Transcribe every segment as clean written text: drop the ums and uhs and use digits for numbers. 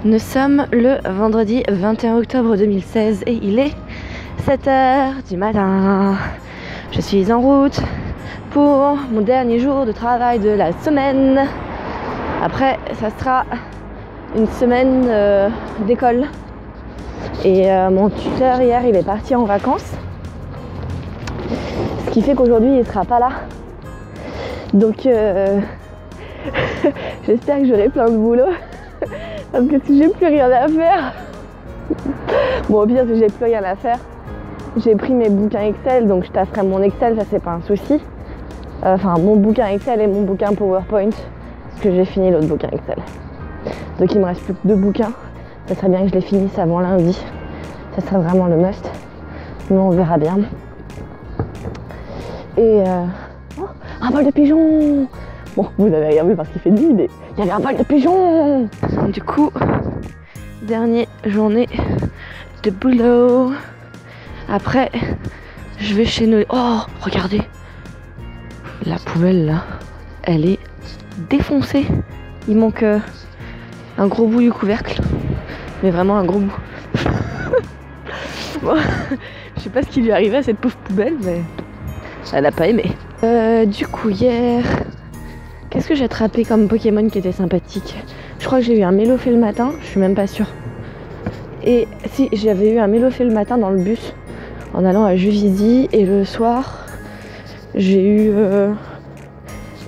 Nous sommes le vendredi 21 octobre 2016 et il est 7h du matin. Je suis en route pour mon dernier jour de travail de la semaine. Après, ça sera une semaine d'école. Et mon tuteur hier, il est parti en vacances. Ce qui fait qu'aujourd'hui, il ne sera pas là. Donc, j'espère que j'aurai plein de boulot. Parce que si j'ai plus rien à faire, bon au pire si j'ai plus rien à faire, j'ai pris mes bouquins Excel, donc je tafferai mon Excel, ça c'est pas un souci. Enfin mon bouquin Excel et mon bouquin PowerPoint, parce que j'ai fini l'autre bouquin Excel. Donc il me reste plus que 2 bouquins, ça serait bien que je les finisse avant lundi, ça serait vraiment le must, mais on verra bien. Et oh, un vol de pigeons. Bon, vous avez rien vu parce qu'il fait nuit, mais il y avait un vol de pigeons. Du coup, dernière journée de boulot. Après, je vais chez nous. Oh, regardez. La poubelle, là, elle est défoncée. Il manque un gros bout du couvercle. Mais vraiment un gros bout. Bon, je sais pas ce qui lui est arrivé à cette pauvre poubelle, mais elle a pas aimé. Du coup, hier... Qu'est-ce que j'ai attrapé comme Pokémon qui était sympathique? Je crois que j'ai eu un Mélofée le matin, je suis même pas sûre. Et si, j'avais eu un Mélofée le matin dans le bus en allant à Juvisy, et le soir j'ai eu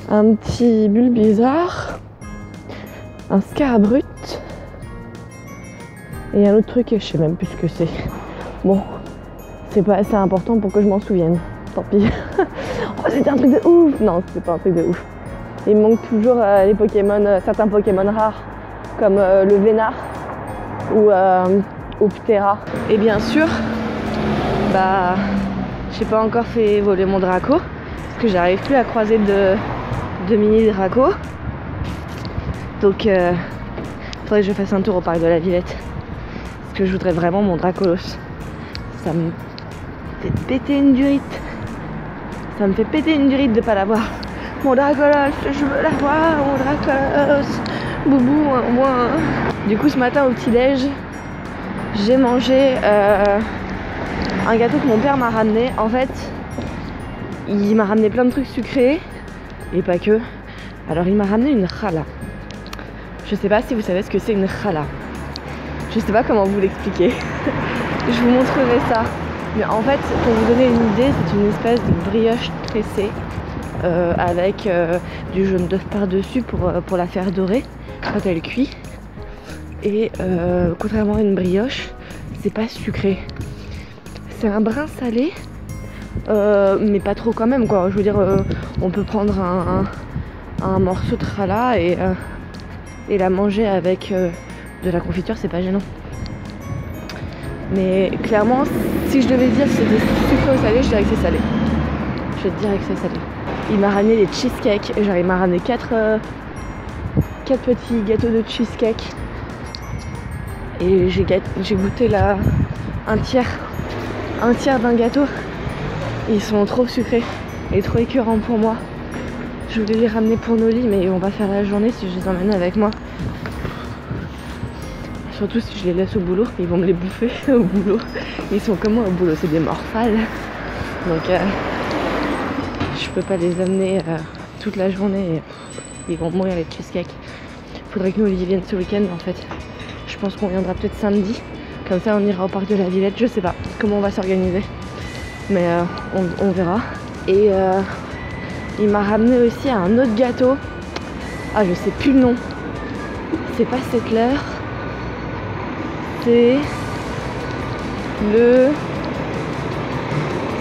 un petit Bulbizarre, un Scarabut et un autre truc et je sais même plus ce que c'est. Bon, c'est pas assez important pour que je m'en souvienne, tant pis. Oh, c'était un truc de ouf! Non, c'était pas un truc de ouf. Il me manque toujours les Pokémon, certains Pokémon rares, comme le Vénard ou Ptera. Et bien sûr, bah, j'ai pas encore fait voler mon Draco, parce que j'arrive plus à croiser de mini Draco. Donc, faudrait que je fasse un tour au parc de la Villette, parce que je voudrais vraiment mon Dracolos. Ça me fait péter une durite. Ça me fait péter une durite de pas l'avoir. Mon Dracolos, je veux l'avoir, mon Dracolos. Boubou, moi. Du coup, ce matin au petit-déj, j'ai mangé un gâteau que mon père m'a ramené. En fait, il m'a ramené plein de trucs sucrés, et pas que. Alors, il m'a ramené une challah. Je sais pas si vous savez ce que c'est une challah. Je sais pas comment vous l'expliquer. Je vous montrerai ça. Mais en fait, pour vous donner une idée, c'est une espèce de brioche tressée. Avec du jaune d'œuf par-dessus pour la faire dorer quand elle cuit. Et contrairement à une brioche, c'est pas sucré. C'est un brin salé, mais pas trop quand même, quoi. Je veux dire, on peut prendre un morceau de challah et la manger avec de la confiture, c'est pas gênant. Mais clairement, si je devais dire si c'était sucré ou salé, je dirais que c'est salé. Je dirais que c'est salé. Il m'a ramené des cheesecakes, genre il m'a ramené 4 petits gâteaux de cheesecake. Et j'ai goûté un tiers d'un gâteau. Ils sont trop sucrés et trop écœurants pour moi. Je voulais les ramener pour nos lits, mais ils vont pas faire la journée si je les emmène avec moi. Surtout si je les laisse au boulot, ils vont me les bouffer au boulot. Ils sont comme moi au boulot, c'est des morphales. Donc je peux pas les amener toute la journée et ils vont mourir les cheesecakes. Faudrait que nous y viennent ce week-end en fait. Je pense qu'on viendra peut-être samedi. Comme ça on ira au parc de la Villette. Je sais pas comment on va s'organiser. Mais on verra. Et il m'a ramené aussi un autre gâteau. Ah je sais plus le nom. C'est pas Settler. C'est le...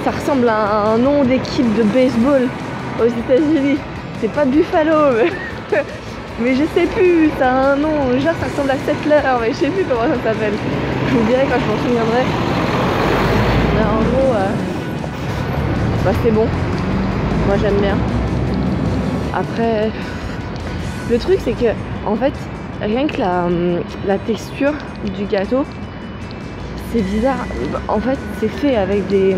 Ça ressemble à un nom d'équipe de baseball aux États-Unis. C'est pas Buffalo, mais je sais plus, ça a un nom. Genre ça ressemble à Settler, mais je sais plus comment ça s'appelle. Je vous dirai quand je m'en souviendrai. Mais en gros, bah c'est bon. Moi j'aime bien. Après, le truc c'est que, en fait, rien que la texture du gâteau, c'est bizarre. En fait, c'est fait avec des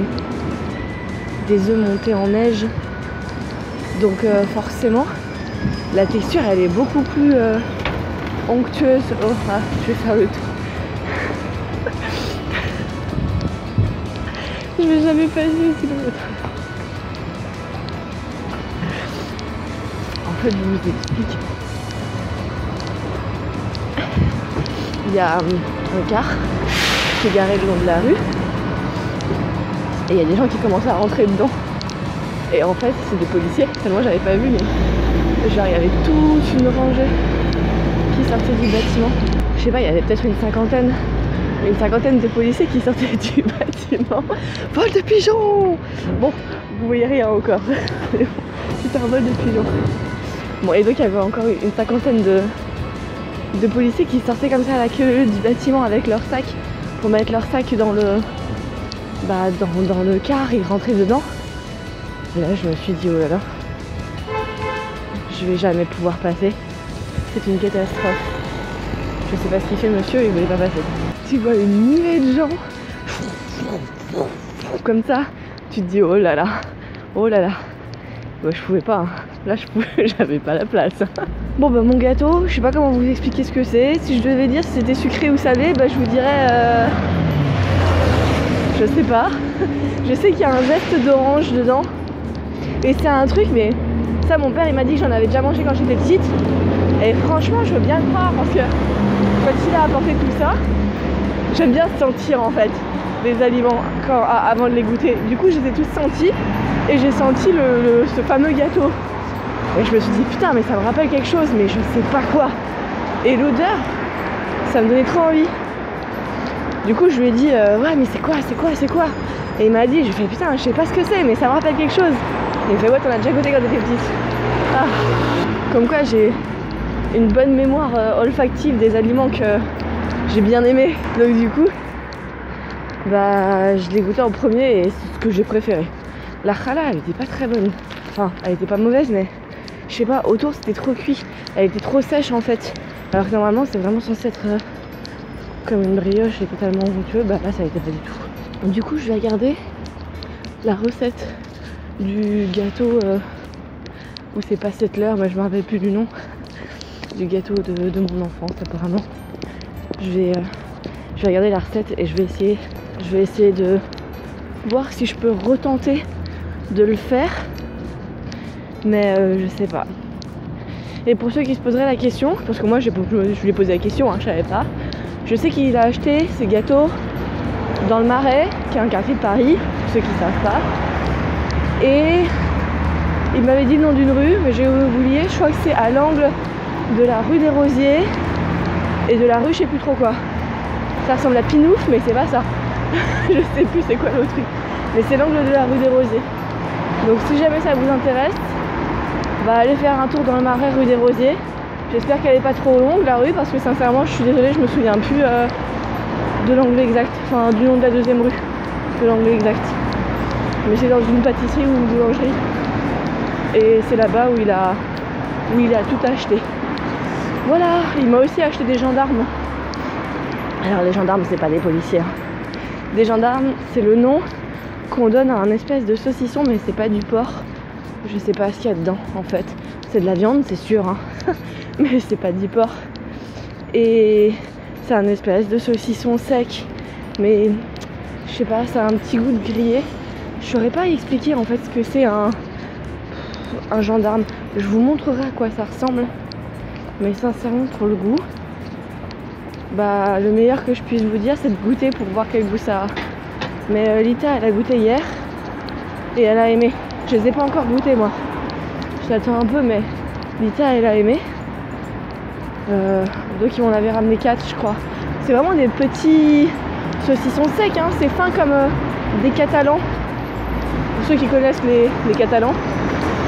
œufs montés en neige. Donc forcément, la texture elle est beaucoup plus onctueuse. Oh, ah, je vais faire le tour. Je vais jamais passer sinon. En fait, je vous explique. Il y a un car qui est garé le long de la rue. Et il y a des gens qui commencent à rentrer dedans. Et en fait, c'est des policiers. Tellement j'avais pas vu, mais genre il y avait toute une rangée qui sortait du bâtiment. Je sais pas, il y avait peut-être une cinquantaine de policiers qui sortaient du bâtiment. Vol de pigeons! Bon, vous voyez rien encore. C'était un vol de pigeons. Bon, et donc il y avait encore une cinquantaine de policiers qui sortaient comme ça à la queue du bâtiment avec leur sac pour mettre leur sac dans le dans le car et rentrer dedans. Et là je me suis dit oh là là, je vais jamais pouvoir passer, c'est une catastrophe. Je sais pas ce qu'il fait monsieur, il voulait pas passer. Tu vois une nuée de gens comme ça, tu te dis oh là là, oh là là. Bah, je pouvais pas, hein. Là j'avais pas la place. Bon bah mon gâteau, je sais pas comment vous expliquer ce que c'est. Si je devais dire si c'était sucré ou salé, bah je vous dirais je sais pas. Je sais qu'il y a un zeste d'orange dedans. Et c'est un truc, mais ça mon père il m'a dit que j'en avais déjà mangé quand j'étais petite. Et franchement je veux bien le croire parce que quand il a apporté tout ça, j'aime bien sentir en fait les aliments avant de les goûter. Du coup je les ai tous sentis et j'ai senti ce fameux gâteau. Et je me suis dit putain mais ça me rappelle quelque chose mais je sais pas quoi. Et l'odeur, ça me donnait trop envie. Du coup je lui ai dit ouais mais c'est quoi. Et il m'a dit, j'ai fait putain je sais pas ce que c'est mais ça me rappelle quelque chose. Et il fait ouais t'en as déjà goûté quand t'étais petite. Ah. Comme quoi j'ai une bonne mémoire olfactive des aliments que j'ai bien aimé. Donc du coup bah je l'ai goûté en premier et c'est ce que j'ai préféré. La challah elle était pas très bonne. Enfin elle était pas mauvaise mais je sais pas, autour c'était trop cuit. Elle était trop sèche en fait. Alors que normalement c'est vraiment censé être comme une brioche et totalement onctueux. Bah là ça l'était pas du tout. Du coup je vais regarder la recette du gâteau où c'est pas Settler, mais je me rappelle plus du nom. Du gâteau de mon enfance apparemment. Je vais regarder la recette et je vais essayer de voir si je peux retenter de le faire. Mais je sais pas. Et pour ceux qui se poseraient la question, parce que moi je lui ai posé la question, hein, je savais pas. Je sais qu'il a acheté ces gâteaux dans le Marais, qui est un quartier de Paris, pour ceux qui savent pas. Et il m'avait dit le nom d'une rue, mais j'ai oublié, je crois que c'est à l'angle de la rue des Rosiers et de la rue je sais plus trop quoi. Ça ressemble à Pinouf mais c'est pas ça. Je sais plus c'est quoi l'autre truc. Mais c'est l'angle de la rue des Rosiers. Donc si jamais ça vous intéresse, bah allez faire un tour dans le Marais rue des Rosiers. J'espère qu'elle est pas trop longue la rue parce que sincèrement je suis désolée, je me souviens plus de l'angle exact. Enfin du nom de la deuxième rue. De l'angle exact. Mais c'est dans une pâtisserie ou une boulangerie. Et c'est là-bas où il a tout acheté. Voilà, il m'a aussi acheté des gendarmes. Alors les gendarmes c'est pas des policiers. Des gendarmes c'est le nom qu'on donne à un espèce de saucisson mais c'est pas du porc. Je sais pas ce qu'il y a dedans en fait. C'est de la viande c'est sûr hein. Mais c'est pas du porc. Et c'est un espèce de saucisson sec. Mais je sais pas, ça a un petit goût de grillé. Je saurais pas expliquer en fait ce que c'est un gendarme. Je vous montrerai à quoi ça ressemble. Mais sincèrement pour le goût, bah le meilleur que je puisse vous dire c'est de goûter pour voir quel goût ça a. Mais Lita elle a goûté hier et elle a aimé. Je les ai pas encore goûté moi. J'attends un peu mais Lita elle a aimé. Donc ils m'en avaient ramené 4 je crois. C'est vraiment des petits saucissons secs hein. C'est fin comme des Catalans. Pour ceux qui connaissent les Catalans.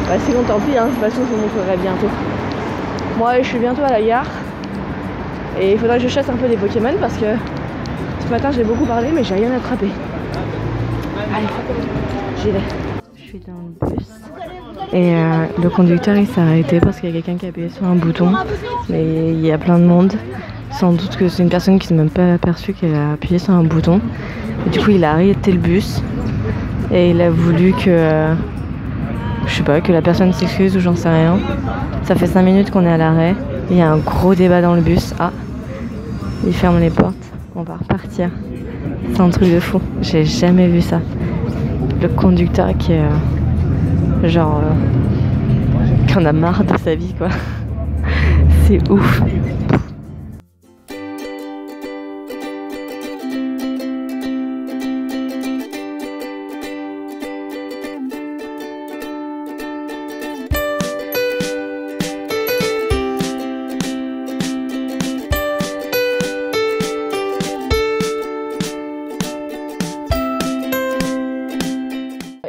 Bah sinon tant pis hein, de toute façon je vous montrerai bientôt. Moi je suis bientôt à la gare. Et il faudra que je chasse un peu des Pokémon parce que ce matin j'ai beaucoup parlé mais j'ai rien attrapé. Allez, j'y vais. Je suis dans le bus. Et le conducteur il s'est arrêté parce qu'il y a quelqu'un qui a appuyé sur un bouton. Mais il y a plein de monde. Sans doute que c'est une personne qui s'est même pas aperçue qu'elle a appuyé sur un bouton. Et du coup il a arrêté le bus. Et il a voulu que... je sais pas, que la personne s'excuse ou j'en sais rien. Ça fait 5 minutes qu'on est à l'arrêt. Il y a un gros débat dans le bus. Ah, ils ferment les portes. On va repartir. C'est un truc de fou. J'ai jamais vu ça. Le conducteur qui est genre qui en a marre de sa vie quoi. C'est ouf.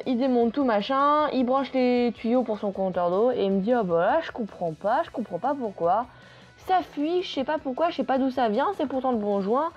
Il démonte tout machin, il branche les tuyaux pour son compteur d'eau et il me dit oh bah là je comprends pas pourquoi. Ça fuit, je sais pas pourquoi, je sais pas d'où ça vient, c'est pourtant le bon joint.